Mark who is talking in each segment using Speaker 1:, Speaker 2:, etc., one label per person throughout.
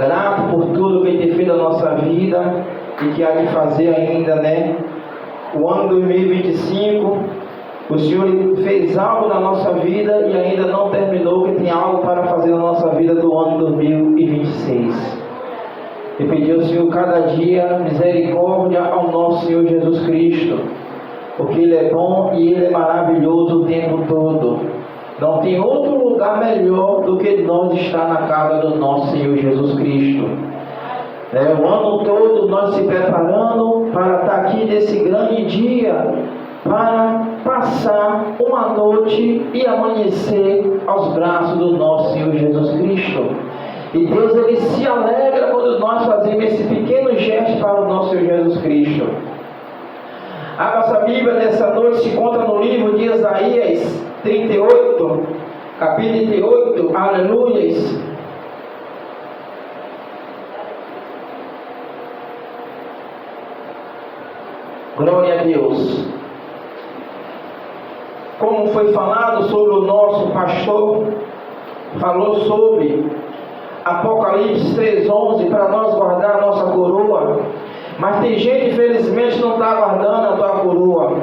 Speaker 1: grato por tudo que tem feito na nossa vida e que há de fazer ainda, né? O ano 2025, o Senhor fez algo na nossa vida e ainda não terminou, que tem algo para fazer na nossa vida do ano 2026. E pedir ao Senhor cada dia misericórdia ao nosso Senhor Jesus Cristo, porque Ele é bom e Ele é maravilhoso o tempo todo. Não tem outro lugar melhor do que nós estar na casa do nosso Senhor Jesus Cristo. O ano todo nós se preparando para estar aqui nesse grande dia, para passar uma noite e amanhecer aos braços do nosso Senhor Jesus Cristo. E Deus, Ele se alegra quando nós fazemos esse pequeno gesto para o nosso Senhor Jesus Cristo. A nossa Bíblia nessa noite se encontra no livro de Isaías 38, capítulo 38, aleluias. Glória a Deus. Como foi falado sobre o nosso pastor, falou sobre Apocalipse 3:11, para nós guardar a nossa coroa. Mas tem gente, infelizmente, não está guardando a tua coroa.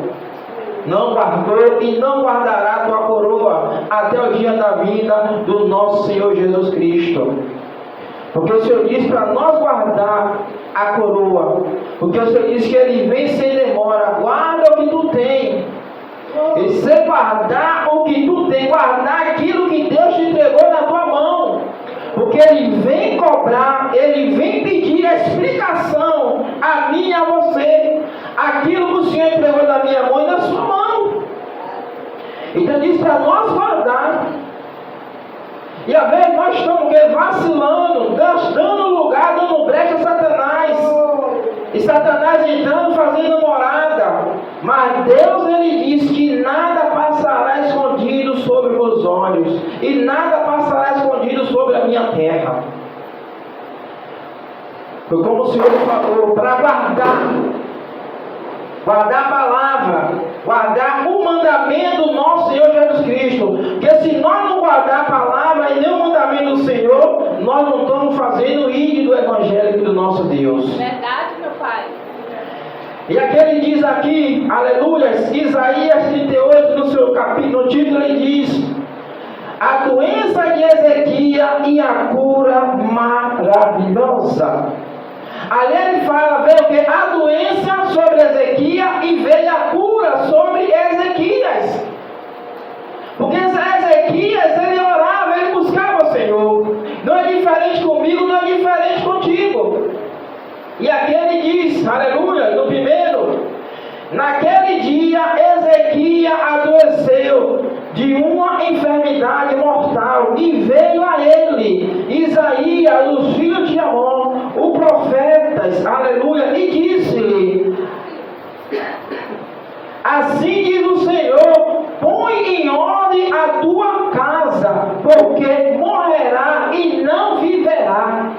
Speaker 1: Não guardou e não guardará a tua coroa até o dia da vinda do nosso Senhor Jesus Cristo. Porque o Senhor diz para nós guardar a coroa. Porque o Senhor diz que Ele vem sem demora. Guarda o que tu tem. E se guardar o que tu tem, guardar aquilo que Deus te entregou na tua mão. Porque Ele vem cobrar, Ele vem pedir explicação a mim e a você. Aquilo que o Senhor entregou na minha mão e na sua mão. Então diz para nós guardar. E às vezes nós estamos vacilando, dando lugar, dando brecha a Satanás. E Satanás entrando, fazendo morada. Mas Deus, Ele diz que nada passará escondido sobre meus olhos. E nada passará escondido sobre a minha terra. Foi como o Senhor falou, para guardar a palavra, guardar o mandamento do nosso Senhor Jesus Cristo. Porque se nós não guardar a palavra e nem o mandamento do Senhor, nós não estamos fazendo o ídolo do Evangelho do nosso Deus.
Speaker 2: Verdade, meu Pai.
Speaker 1: E aqui ele diz aqui, aleluia, Isaías 38, no seu capítulo, no título ele diz: a doença de Ezequias e a cura maravilhosa. Ali ele fala, veio o que? A doença sobre Ezequias e veio a cura sobre Ezequias. Porque Ezequias, ele orava, ele buscava o Senhor. Não é diferente comigo, não é diferente contigo. E aqui ele diz, aleluia, no primeiro: naquele dia Ezequias adoeceu de uma enfermidade mortal, e veio a ele Isaías, os filhos de Amon, o profetas, aleluia, e disse-lhe: assim diz o Senhor, põe em ordem a tua casa, porque morrerá e não viverá.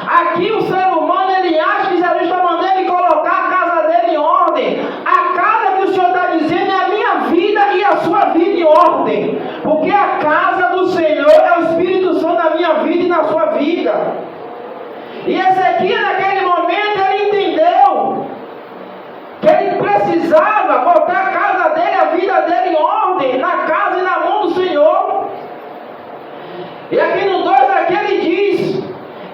Speaker 1: Aqui o ser humano, ele acha que Jesus está mandando ele colocar a casa dele em ordem. A casa que o Senhor está dizendo é a minha vida e a sua vida em ordem. Porque a casa do Senhor é o Espírito Santo na minha vida e na sua vida. E Ezequias, naquele momento, ele entendeu que ele precisava botar a casa dele, a vida dele em ordem, na casa e na mão do Senhor. E aqui no 2, aqui ele diz: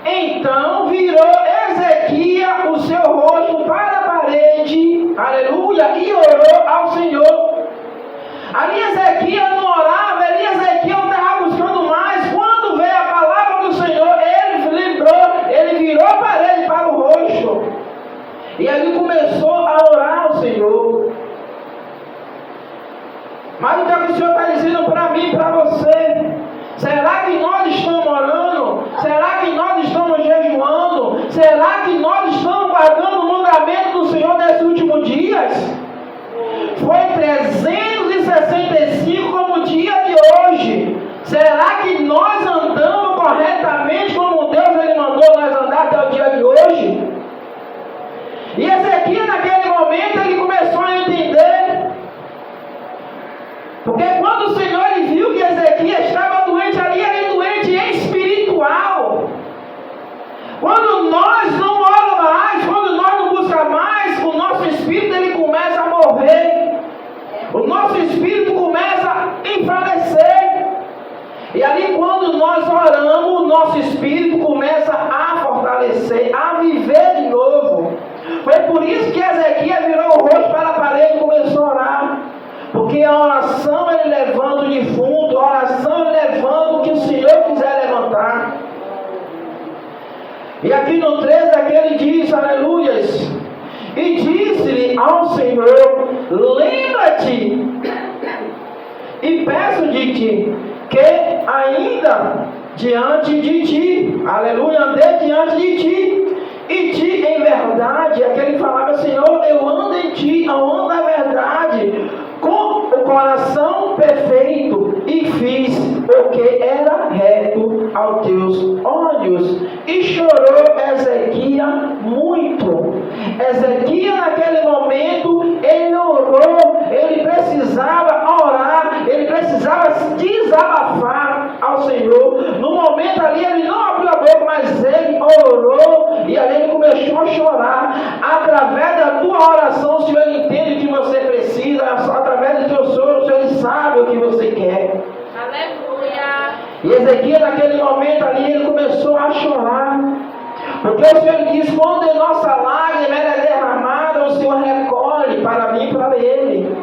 Speaker 1: então virou Ezequias o seu rosto para a parede, aleluia, e orou ao Senhor. Ali Ezequias não orava, ali Ezequias não estava buscando mais. Quando veio a palavra do Senhor, ele lembrou, ele virou a parede para o rosto. E ali começou a orar ao Senhor. Mas o que o Senhor está dizendo para mim e para você? Será que nós estamos orando? Será que nós estamos jejuando? Será que nós estamos guardando o mandamento do Senhor nesses últimos dias? Foi 365 como o dia de hoje. Será que nós andamos corretamente como Deus ele mandou nós andar até o dia de hoje? E Ezequias, naquele momento, ele começou a entender. Porque quando o Senhor ele viu que Ezequias estava doente ali, ele doente espiritual. oramos, o nosso espírito começa a fortalecer, a viver de novo. Foi por isso que Ezequias virou o rosto para a parede e começou a orar. Porque a oração ele levanta o defunto, a oração ele levanta o que o Senhor quiser levantar. E aqui no 13 aqui ele diz, aleluias, e disse-lhe ao Senhor, lembra-te e peço de ti, que ainda diante de ti, aleluia, andei diante de ti, e ti em verdade, aqui ele falava, Senhor, eu ando em ti, eu ando na verdade, com o coração perfeito, e fiz o que era reto aos teus olhos. E chorou Ezequias muito. Ezequias naquele momento, ele orou, ele precisava orar, ele precisava desabafar ao Senhor. No momento ali ele não abriu a boca, mas ele orou, e ali ele começou a chorar. Através da tua oração, o Senhor entende o que você precisa, através do teu sonho, o Senhor sabe o que você quer. Aleluia. E Ezequias naquele momento ali, ele começou a chorar. Porque o Senhor diz, quando a nossa lágrima é derramada, o Senhor recolhe para mim e para ele.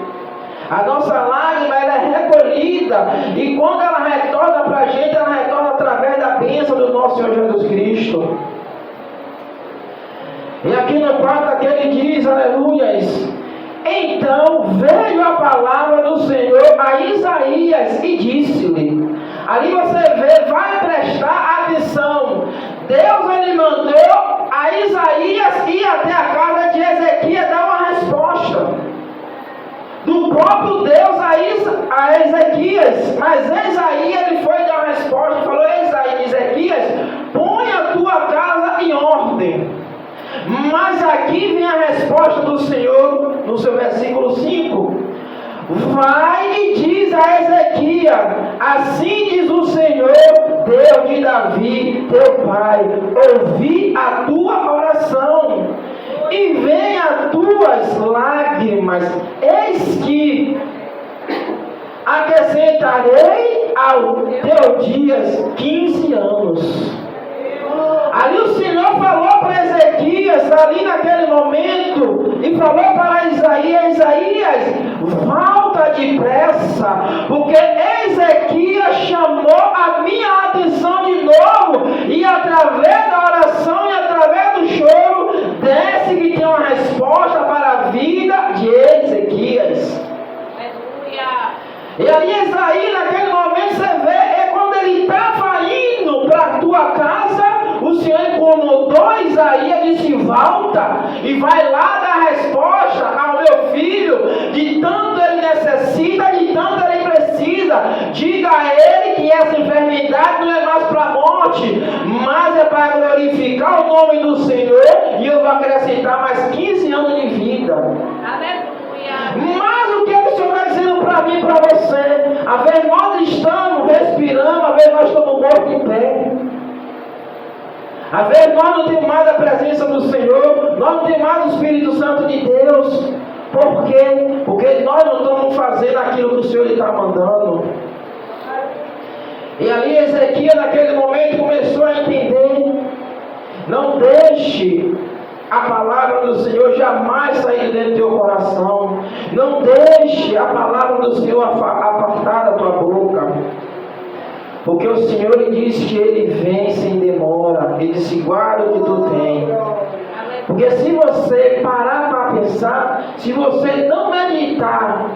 Speaker 1: A nossa lágrima ela é recolhida, e quando ela retorna para a gente, ela retorna através da bênção do nosso Senhor Jesus Cristo. E aqui no 4 aqui ele diz, aleluias, então veio a palavra do Senhor a Isaías e disse-lhe, ali você vê, vai prestar atenção, Deus ele mandou a Isaías ir até a casa de Ezequias dar uma resposta do próprio Deus a Ezequias, mas Isaías ele foi dar uma resposta e falou, Ezequias, põe a tua casa em ordem. Mas aqui vem a resposta do Senhor no seu versículo 5. Vai e diz a Ezequias, assim diz o Senhor, Deus de Davi, teu pai, ouvi a tua oração e vem as tuas lágrimas, eis que acrescentarei ao teu dias 15 anos. Ali o Senhor falou para Ezequias, ali naquele momento, e falou para Isaías, volta depressa, porque Ezequias chamou a minha atenção de novo, e através da oração e através do choro, desce que tem uma resposta para a vida de Ezequias. E ali Isaías, naquele momento, você vê, é quando ele estava indo para a tua casa, o Senhor incomodou Isaías, disse, volta e vai lá dar resposta ao meu filho, de tanto ele necessita, de tanto ele precisa. Diga a ele que essa enfermidade não é mais para a morte, mas é para glorificar o nome do Senhor, e eu vou acrescentar mais 15 anos de vida. Aleluia. Mas o que o Senhor está dizendo para mim e para você? A vez nós estamos respirando, a vez nós estamos mortos em pé. Às vezes nós não temos mais a presença do Senhor, nós não temos mais o Espírito Santo de Deus. Por quê? Porque nós não estamos fazendo aquilo que o Senhor está mandando. E ali Ezequias naquele momento começou a entender. Não deixe a palavra do Senhor jamais sair dentro do teu coração. Não deixe a palavra do Senhor apartar da tua boca. Porque o Senhor lhe disse que Ele vem sem demora. Ele disse, guarda o que tu tem. Porque se você parar para pensar, se você não meditar,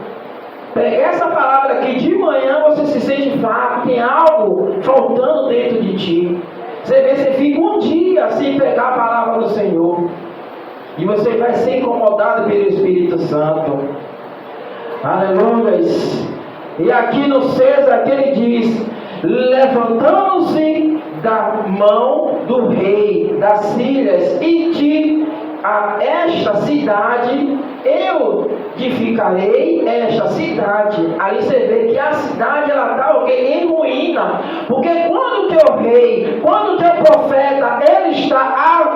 Speaker 1: pegar essa palavra aqui de manhã, você se sente fraco, tem algo faltando dentro de ti. Você vê, você fica um dia sem pegar a palavra do Senhor. E você vai ser incomodado pelo Espírito Santo. Aleluia. E aqui no 6, aqui ele diz, levantando-se da mão do rei das Sírias e de a esta cidade, eu edificarei esta cidade. Ali você vê que a cidade ela está em ruína, porque quando o teu rei, quando o teu profeta, ele está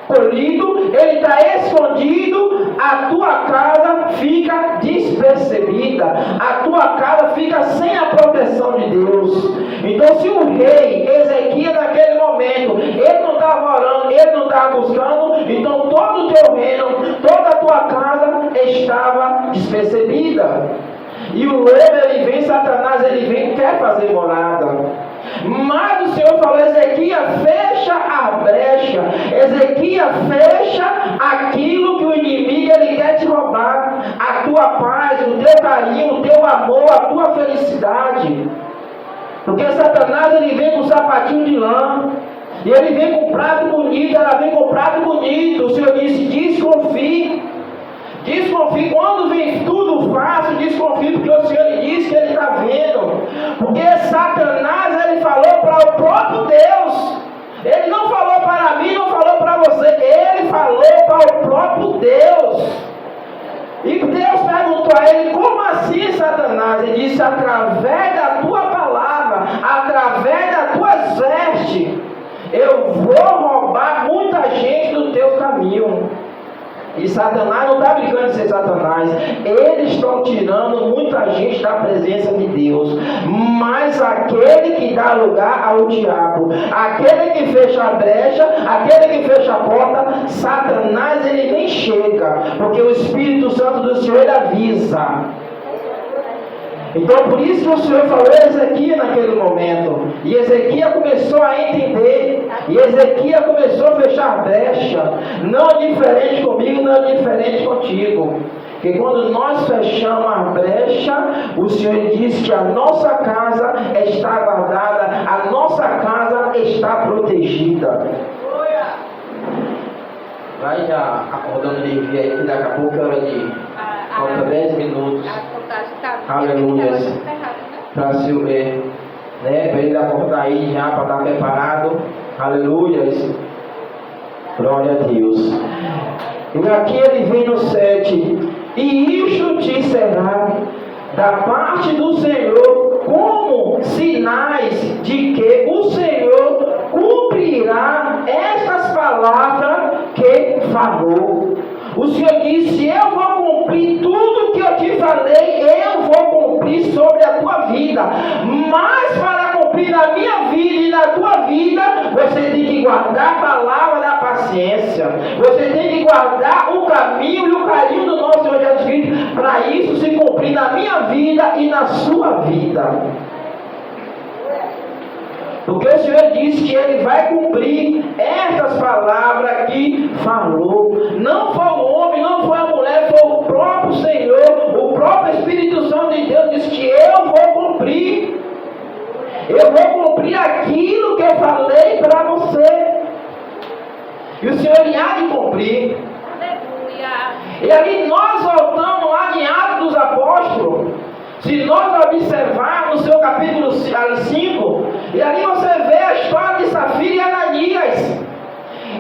Speaker 1: acolhido, ele está escondido, a tua casa fica despercebida, a tua casa fica sem a proteção de Deus. Então, se o rei Ezequias, naquele momento, ele não estava orando, ele não estava buscando, então todo o teu reino, toda a tua casa estava despercebida. E o lobo, ele vem, Satanás, ele vem, quer fazer morada. Mas o Senhor falou: Ezequias, fecha a brecha. Ezequias, fecha aquilo que o inimigo ele quer te roubar. A tua paz, o teu carinho, o teu amor, a tua felicidade. Porque Satanás, ele vem com sapatinho de lã. E ele vem com prato bonito, ela vem com prato bonito. O Senhor disse: desconfie. Desconfie, quando vem tudo fácil, desconfie, porque o Senhor lhe disse que ele está vendo. Porque Satanás, ele falou para o próprio Deus. Ele não falou para mim, não falou para você. Ele falou para o próprio Deus. E Deus perguntou a ele: como assim, Satanás? Ele disse: através da tua palavra, através das tuas vestes, eu vou roubar muita gente do teu caminho. E Satanás não está brincando de ser Satanás. Eles estão tirando muita gente da presença de Deus. Mas aquele que dá lugar ao diabo, aquele que fecha a brecha, aquele que fecha a porta, Satanás ele nem chega. Porque o Espírito Santo do Senhor ele avisa. Então por isso que o Senhor falou a Ezequias naquele momento. E Ezequias começou a entender. E Ezequias começou a fechar a brecha. Não é diferente comigo, não é diferente contigo. Porque quando nós fechamos a brecha, o Senhor diz que a nossa casa está guardada, a nossa casa está protegida. Vai já acordando de ver aí que daqui a pouco é hora de... Falta 10 minutos. Aleluia. Para Silver, né? Para ele acordar aí já, para estar preparado. Aleluia. Glória a Deus. E aqui ele vem no 7. E isto te será da parte do Senhor como sinais de que o Senhor cumprirá estas palavras que falou. O Senhor disse: eu vou cumprir tudo que eu te falei, eu vou cumprir sobre a tua vida. Mas para cumprir na minha vida e na tua vida, você tem que guardar a palavra da paciência. Você tem que guardar o caminho e o carinho do nosso Senhor Jesus Cristo, para isso se cumprir na minha vida e na sua vida. Porque o Senhor disse que Ele vai cumprir essas palavras que falou. Não foi o homem, não foi a mulher, foi o próprio Senhor, o próprio Espírito Santo de Deus disse que eu vou cumprir. Eu vou cumprir aquilo que eu falei para você. E o Senhor há de cumprir. E ali nós voltamos lá em Atos dos Apóstolos. Se nós observarmos o seu capítulo 5, e ali você vê a história de Safira e Ananias.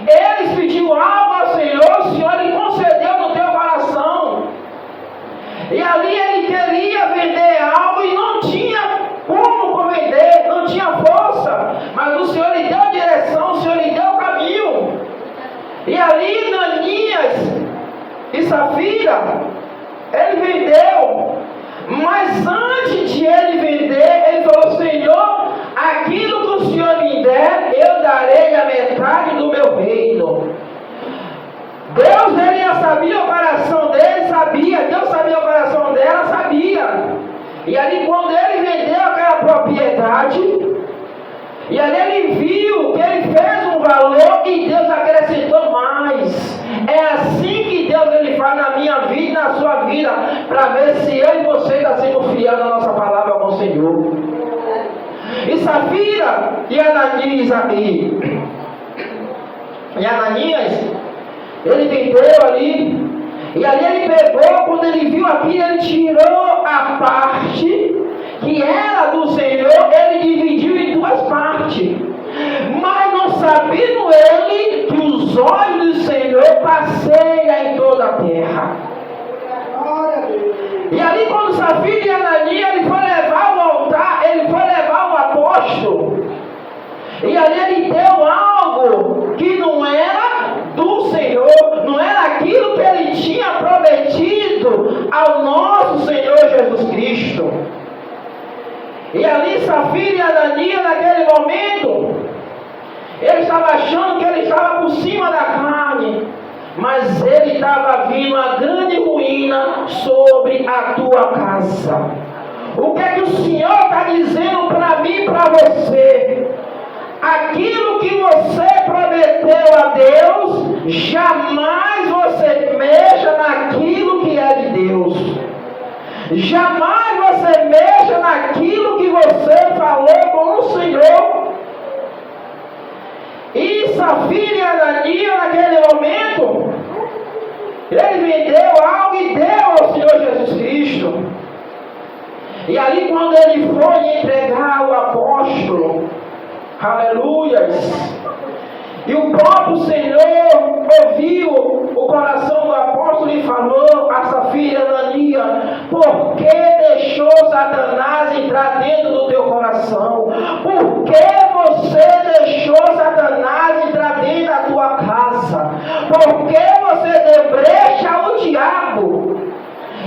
Speaker 1: Eles pediram algo ao Senhor, o Senhor lhe concedeu no teu coração. E ali ele queria vender algo e não tinha como vender, não tinha força. Mas o Senhor lhe deu a direção, o Senhor lhe deu o caminho. E ali Ananias e Safira, ele vendeu. Mas antes de ele vender, ele falou: Senhor, aquilo que o Senhor me der, eu darei a metade do meu reino. Deus, ele já sabia o coração dele, sabia. Deus sabia o coração dela, sabia. E ali quando ele vendeu aquela propriedade, e ali ele viu que ele fez um valor e Deus acrescentou mais. É assim que Deus ele faz na minha vida e na sua vida, para ver se eu e você está sendo fiel na nossa palavra com o Senhor. E Safira e Ananias aqui. E Ananias, ele vendeu ali. E ali ele pegou, quando ele viu aquilo, ele tirou a parte que era do Senhor, ele dividiu em duas partes. Mas não sabendo ele que os olhos do Senhor passeiam em toda a terra. E ali quando Safira e Ananias, ele foi levar o altar, ele foi levar o apóstolo. E ali ele deu algo que não era do Senhor, não era aquilo que ele tinha prometido ao nosso Senhor Jesus Cristo. E ali Safira e Ananias, naquele momento, ele estava achando que ele estava por cima da carne, mas ele estava vindo a grande ruína sobre a tua casa. O que é que o Senhor está dizendo para mim e para você? Aquilo que você prometeu a Deus, jamais você mexa naquilo que é de Deus. Jamais você mexa naquilo que você falou com o Senhor. E Safira e Ananias, naquele momento, ele vendeu algo e deu ao Senhor Jesus Cristo. E ali, quando ele foi entregar o apóstolo, aleluias, e o próprio Senhor ouviu o coração do apóstolo e falou a Safira e Ananias: por que deixou Satanás entrar dentro do teu coração? Por que você deixou Satanás entrar dentro da tua casa? Por que você deu brecha ao diabo?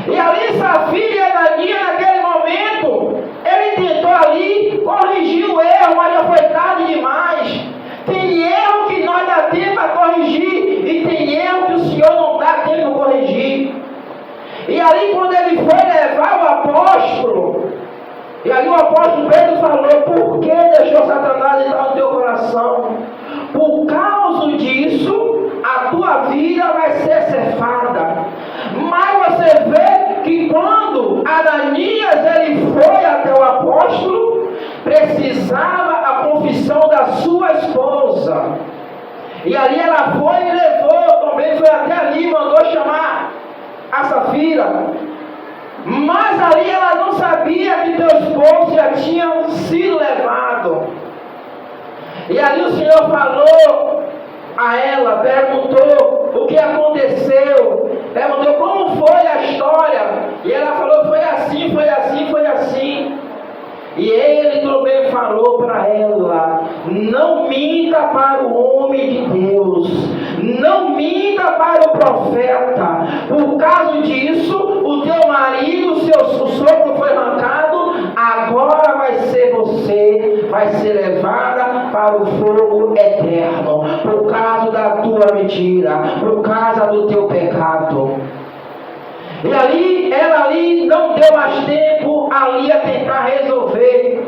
Speaker 1: E ali Safira e Ananias, naquele momento, ele tentou ali corrigir o erro, mas já foi tarde demais. Tem erro que nós dá tempo para corrigir, e tem erro que o Senhor não dá tempo para corrigir. E ali, quando ele foi levar o apóstolo, e ali o apóstolo Pedro falou: por que deixou Satanás entrar no teu coração? Por causa disso, a tua vida vai ser cefada. Mas você vê que quando Ananias ele foi até o apóstolo, precisava a confissão da sua esposa. E ali ela foi e levou, também foi até ali, mandou chamar a Safira. Mas ali ela não sabia que teu esposo já tinha sido levado. E ali o Senhor falou a ela, perguntou o que aconteceu, perguntou como foi a história. E ela falou: foi assim, foi assim, foi assim. E ele também falou para ela: não minta para o homem de Deus, não minta para o profeta. Por causa disso, o teu marido, o sogro foi arrancado, agora vai ser você, vai ser levada para o fogo eterno, por causa da tua mentira, por causa do teu pecado. E ali, ela ali não deu mais tempo ali a tentar resolver,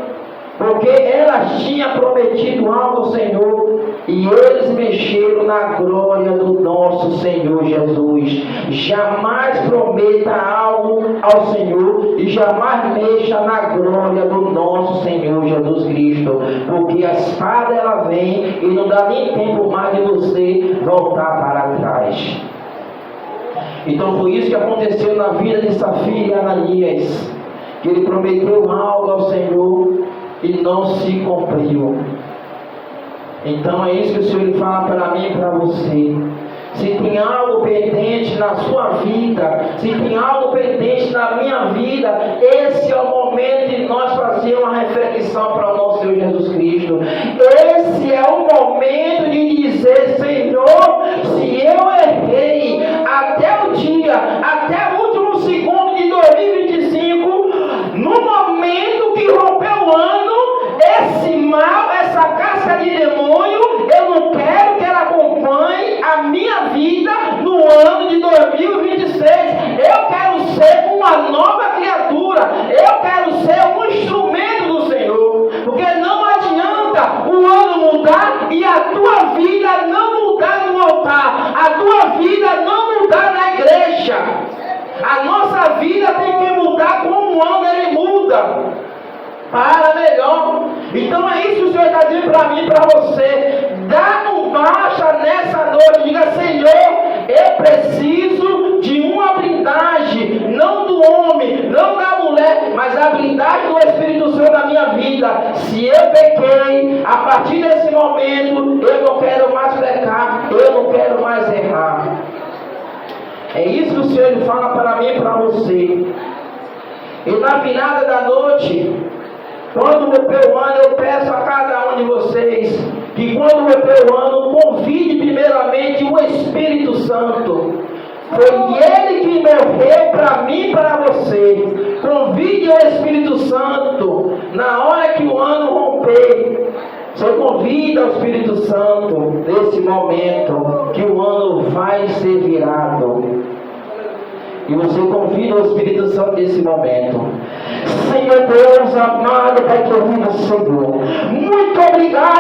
Speaker 1: porque elas tinham prometido algo ao Senhor, e eles mexeram na glória do nosso Senhor Jesus. Jamais prometa algo ao Senhor e jamais mexa na glória do nosso Senhor Jesus Cristo, porque a espada ela vem e não dá nem tempo mais de você voltar para trás. Então foi isso que aconteceu na vida de Safira e Ananias, que ele prometeu algo ao Senhor e não se cumpriu. Então é isso que o Senhor fala para mim e para você. Se tem algo pendente na sua vida, se tem algo pendente na minha vida, esse é o momento de nós fazermos uma reflexão para o nosso Senhor Jesus Cristo. Esse é o momento de dizer: Senhor, se eu errei até o dia, até o último segundo de 2025, no momento que rompeu o ano, esse mal, essa casca de demônio, eu não quero que ela acompanhe a minha vida no ano de 2026. Eu quero ser uma nova criatura. Eu quero ser um instrumento do Senhor. Porque não adianta o ano mudar e a tua vida não mudar no altar, a tua vida não mudar na igreja. A nossa vida tem que mudar como o ano ele muda para melhor. Então é isso que o Senhor está dizendo para mim e para você. Dá um baixa nessa noite. Diga: Senhor, eu preciso de uma blindagem, não do homem, não da mulher, mas a blindagem do Espírito Santo na minha vida. Se eu pequei, a partir desse momento eu não quero mais pecar, eu não quero mais errar. É isso que o Senhor fala para mim e para você. E na virada da noite, quando romper o ano, eu peço a cada um de vocês que quando romper o ano, convide primeiramente o Espírito Santo. Foi Ele que morreu para mim e para você. Convide o Espírito Santo na hora que o ano convida o Espírito Santo nesse momento que o ano vai ser virado. E você convida o Espírito Santo nesse momento. Senhor Deus amado, Pai querido Senhor, muito obrigado.